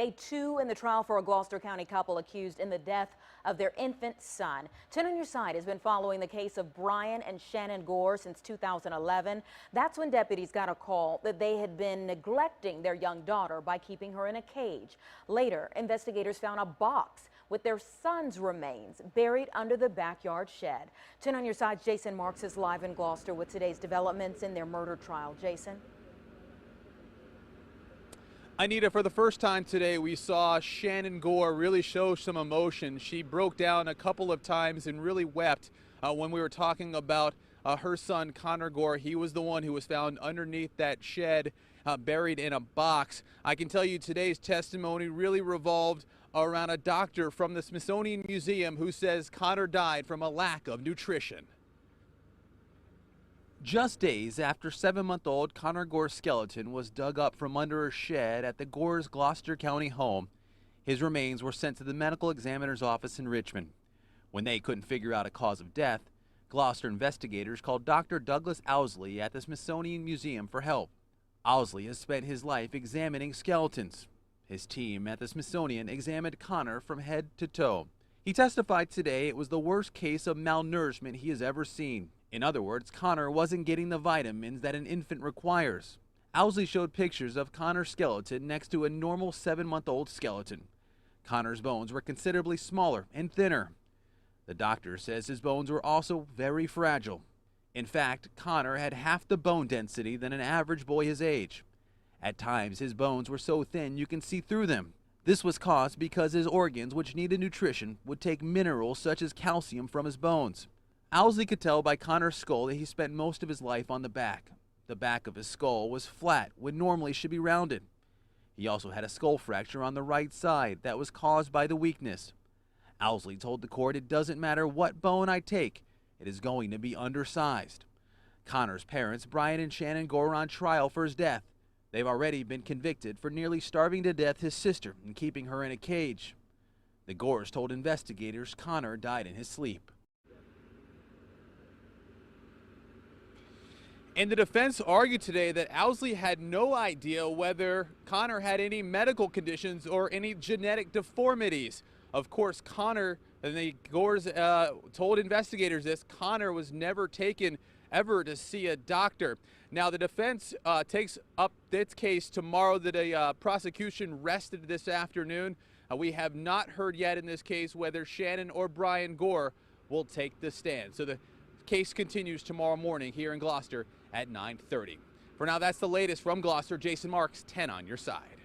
day 2 in the trial for a Gloucester County couple accused in the death of their infant son. 10 on Your Side has been following the case of Brian and Shannon Gore since 2011. That's when deputies got a call that they had been neglecting their young daughter by keeping her in a cage. Later, investigators found a box with their son's remains buried under the backyard shed. 10 on Your Side's Jason Marks is live in Gloucester with today's developments in their murder trial. Jason? Anita, for the first time today, we saw Shannon Gore really show some emotion. She broke down a couple of times and really wept when we were talking about her son, Connor Gore. He was the one who was found underneath that shed, buried in a box. I can tell you today's testimony really revolved around a doctor from the Smithsonian Museum who says Connor died from a lack of nutrition. Just days after 7-month-old Connor Gore's skeleton was dug up from under a shed at the Gore's Gloucester County home, his remains were sent to the medical examiner's office in Richmond. When they couldn't figure out a cause of death, Gloucester investigators called Dr. Douglas Owsley at the Smithsonian Museum for help. Owsley has spent his life examining skeletons. His team at the Smithsonian examined Connor from head to toe. He testified today it was the worst case of malnourishment he has ever seen. In other words, Connor wasn't getting the vitamins that an infant requires. Owsley showed pictures of Connor's skeleton next to a normal 7-month-old skeleton. Connor's bones were considerably smaller and thinner. The doctor says his bones were also very fragile. In fact, Connor had half the bone density than an average boy his age. At times, his bones were so thin you can see through them. This was caused because his organs, which needed nutrition, would take minerals such as calcium from his bones. Owsley could tell by Connor's skull that he spent most of his life on the back. The back of his skull was flat when normally should be rounded. He also had a skull fracture on the right side that was caused by the weakness. Owsley told the court, "It doesn't matter what bone I take, it is going to be undersized." Connor's parents, Brian and Shannon Gore, are on trial for his death. They've already been convicted for nearly starving to death his sister and keeping her in a cage. The Gores told investigators Connor died in his sleep. And the defense argued today that Owsley had no idea whether Connor had any medical conditions or any genetic deformities. Of course, Connor, and the Gores told investigators this, Connor was never taken ever to see a doctor. Now, the defense takes up its case tomorrow. The prosecution rested this afternoon. We have not heard yet in this case whether Shannon or Brian Gore will take the stand. So the case continues tomorrow morning here in Gloucester at 9:30. For now, that's the latest from Gloucester. Jason Marks, 10 on Your Side.